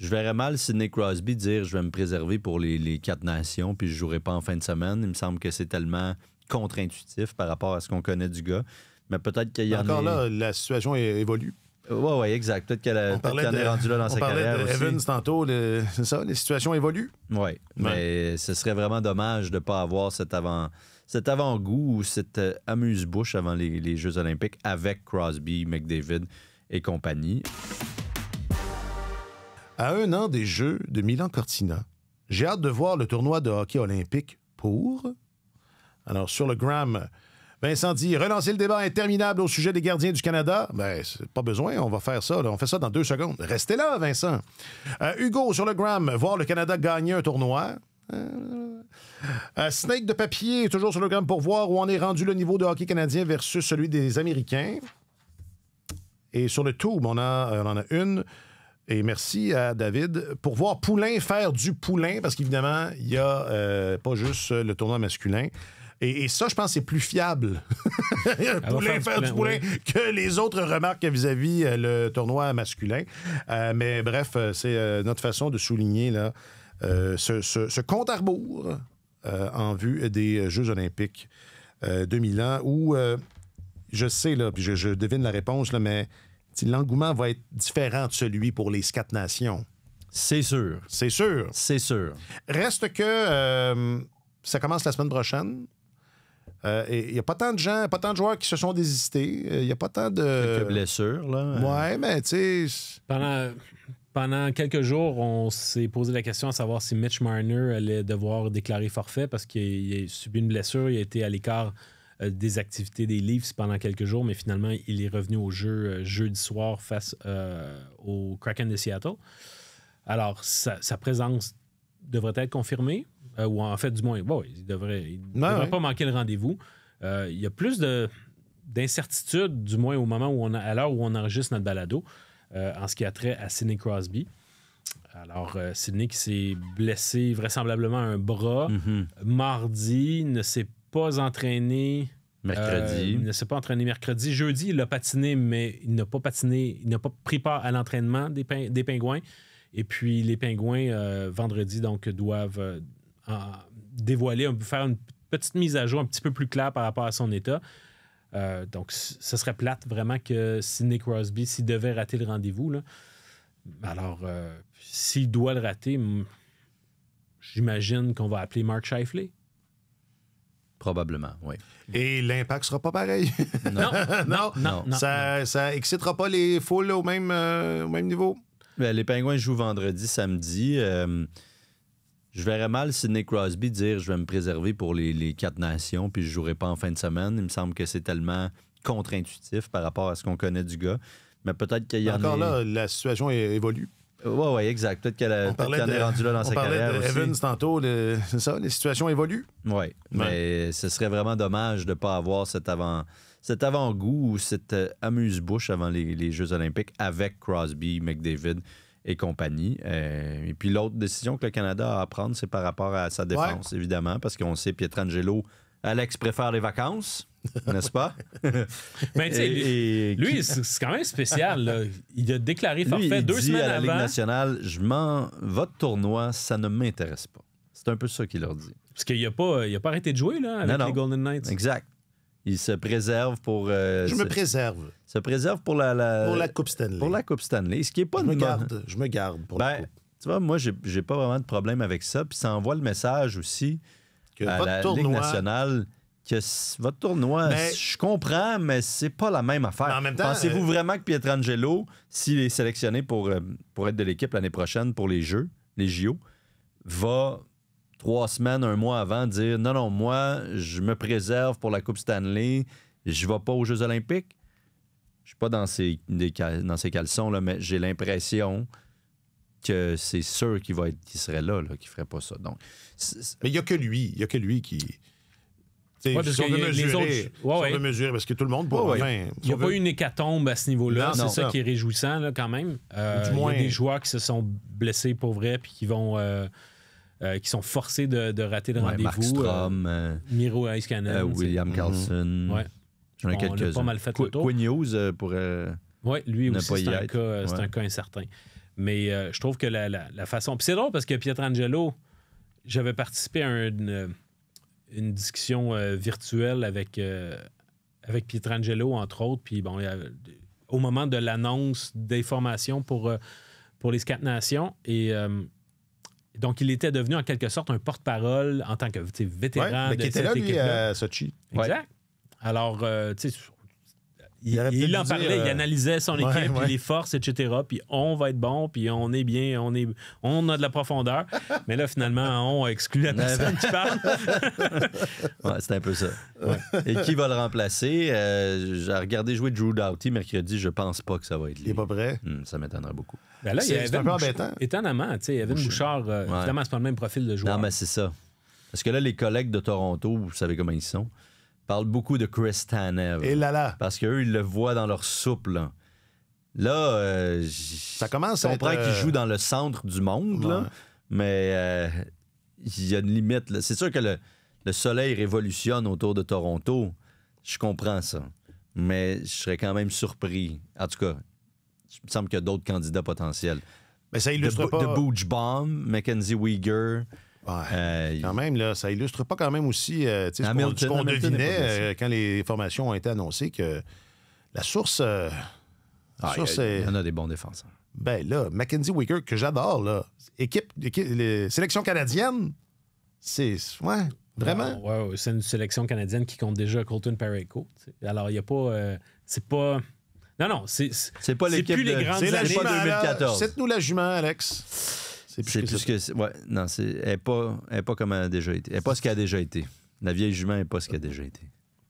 Je verrais mal Sidney Crosby dire je vais me préserver pour les 4 nations puis je jouerai pas en fin de semaine. Il me semble que c'est tellement contre-intuitif par rapport à ce qu'on connaît du gars. Mais peut-être qu'il y en a... Encore là, la situation évolue. Oui, exact. Peut-être qu'elle est rendue là dans sa carrière aussi. On parlait d'Evans tantôt, c'est ça, les situations évoluent. Oui, mais ce serait vraiment dommage de ne pas avoir cet avant-goût ou cette amuse-bouche avant les Jeux olympiques avec Crosby, McDavid et compagnie. À 1 an des Jeux de Milan-Cortina, j'ai hâte de voir le tournoi de hockey olympique pour... Alors, sur le Gram, Vincent dit « Relancer le débat interminable au sujet des gardiens du Canada. » Ben, c'est pas besoin, on va faire ça. Là. On fait ça dans 2 secondes. Restez là, Vincent. Hugo, sur le Gram, voir le Canada gagner un tournoi. Snake de papier, toujours sur le Gram pour voir où on est rendu le niveau de hockey canadien versus celui des Américains. Et sur le Tube, on en a une... Et merci à David pour voir Poulain faire du Poulain, parce qu'évidemment, il n'y a pas juste le tournoi masculin. Et ça, je pense, c'est plus fiable. Poulain faire du Poulain que les autres remarques vis-à-vis le tournoi masculin. Mais bref, c'est notre façon de souligner là, ce compte à rebours en vue des Jeux olympiques 2000 ans où, je sais, là, puis je devine la réponse, là, mais... l'engouement va être différent de celui pour les 4 nations. C'est sûr. C'est sûr. C'est sûr. Reste que ça commence la semaine prochaine. Il n'y a pas tant de gens, pas tant de joueurs qui se sont désistés. Il n'y a pas tant de... Quelques blessures, là. Ouais, mais tu sais... Pendant quelques jours, on s'est posé la question à savoir si Mitch Marner allait devoir déclarer forfait parce qu'il a subi une blessure. Il a été à l'écart des activités des Leafs pendant quelques jours, mais finalement, il est revenu au jeu jeudi soir face au Kraken de Seattle. Alors, sa présence devrait être confirmée, ou en fait, du moins, il devrait pas manquer le rendez-vous. Il y a plus d'incertitude, du moins au moment à l'heure où on enregistre notre balado, en ce qui a trait à Sidney Crosby. Alors, Sidney qui s'est blessé vraisemblablement un bras mardi, ne s'est pas entraîné mercredi. Il ne s'est pas entraîné mercredi. Jeudi, il a patiné, mais il n'a pas patiné. Il n'a pas pris part à l'entraînement des Pingouins. Et puis, les Pingouins, vendredi, donc, doivent faire une petite mise à jour un petit peu plus claire par rapport à son état. Donc, ce serait plate vraiment que Sidney Crosby, s'il devait rater le rendez-vous, là, alors, s'il doit le rater, j'imagine qu'on va appeler Mark Scheifele. Probablement, oui. Et l'impact sera pas pareil. Non. Ça excitera pas les foules au même niveau. Bien, les Pingouins jouent vendredi, samedi. Je verrais mal Sidney Crosby dire je vais me préserver pour les 4 nations puis je jouerai pas en fin de semaine. Il me semble que c'est tellement contre-intuitif par rapport à ce qu'on connaît du gars. Mais peut-être qu'il y en a... Encore là, la situation évolue. Oui, exact. Peut-être qu'elle est rendue là dans sa carrière aussi. On parlait d'Evans tantôt, c'est ça, les situations évoluent. Oui, mais ce serait vraiment dommage de ne pas avoir cet avant-goût ou cette amuse-bouche avant les Jeux olympiques avec Crosby, McDavid et compagnie. Et puis l'autre décision que le Canada a à prendre, c'est par rapport à sa défense, évidemment, parce qu'on sait Pietrangelo, Alex préfère les vacances. N'est-ce pas? Mais tu sais, lui c'est quand même spécial. Là. Il a déclaré forfait 2 semaines à la avant. Ligue nationale, votre tournoi, ça ne m'intéresse pas. C'est un peu ça qu'il leur dit. Parce qu'il n'a pas arrêté de jouer là, avec les Golden Knights. Exact. Il se préserve pour... je me préserve. Se préserve pour la Coupe Stanley. Pour la Coupe Stanley. Ce qui est pas je me garde pour la Coupe. Tu vois, moi, j'ai pas vraiment de problème avec ça. Puis ça envoie le message aussi que à la Ligue nationale... que votre tournoi, je comprends, mais c'est pas la même affaire. En même temps, pensez-vous vraiment que Pietrangelo, s'il est sélectionné pour être de l'équipe l'année prochaine pour les Jeux, les JO, va 3 semaines, 1 mois avant dire non, moi, je me préserve pour la Coupe Stanley, je vais pas aux Jeux olympiques? Je suis pas dans ces caleçons, là, mais j'ai l'impression que c'est sûr qu'il serait là, qu'il ferait pas ça. Donc, mais il y a que lui qui... Si on veut mesurer, parce que tout le monde pourra... Il n'y a pas eu une hécatombe à ce niveau-là. C'est ça qui est réjouissant, là, quand même. Du moins, il y a des joueurs qui se sont blessés pour vrai puis qui sont forcés de rater le rendez-vous. Markstrom, Miro Heiskanen. William Karlsson. J'en ai quelques-uns. On a pas mal fait le tour. Quinn Hughes pourrait... Oui, lui aussi, c'est un cas incertain. Mais je trouve que la façon... Puis c'est drôle parce que Pietrangelo, j'avais participé à une discussion virtuelle avec Pietrangelo, entre autres. Puis bon, au moment de l'annonce des formations pour les 4 nations. Et donc, il était devenu en quelque sorte un porte-parole en tant que vétéran de qui était là, lui, à Sochi. Exact. Ouais. Alors, tu sais... Il en parlait, il analysait son équipe, puis les forces, etc. Puis on va être bon, puis on est bien, on a de la profondeur. Mais là, finalement, on a exclu la personne qui parle. Ouais, c'est un peu ça. Ouais. Et qui va le remplacer? J'ai regardé jouer Drew Doughty mercredi, je pense pas que ça va être lui. Il est pas prêt? Ça m'étonnerait beaucoup. Ben là, c'est un peu embêtant. Étonnamment, tu sais, Evan Bouchard, évidemment, c'est pas le même profil de joueur. Non, mais c'est ça. Parce que là, les collègues de Toronto, vous savez comment ils sont, parlent beaucoup de Chris Tanev. Et là. Parce qu'eux, ils le voient dans leur soupe, là. Là, ça commence à être... Je comprends qu'il joue dans le centre du monde, là, mais il y a une limite. Là. C'est sûr que le soleil révolutionne autour de Toronto. Je comprends ça. Mais je serais quand même surpris. En tout cas, il me semble qu'il y a d'autres candidats potentiels. Mais ça illustre pas... De Booch Bomb, Mackenzie Weegar... Ouais, quand même, là, ça illustre pas quand même aussi ce qu'on devinait quand les formations ont été annoncées, que la source... il y en a des bons défenseurs. Ben là, Mackenzie Weegar, que j'adore, là, sélection canadienne, c'est... Ouais, vraiment. Ouais, c'est une sélection canadienne qui compte déjà Colton Parayko. Alors, il n'y a pas... c'est pas... Non, c'est pas l'équipe plus les grandes années. C'est pas 2014. C'est-nous la jument, Alex. C'est plus que... Ouais, non, elle n'est pas comme elle a déjà été. Elle n'est pas ce qu'elle a déjà été. La vieille jument n'est pas ce qu'elle a déjà été.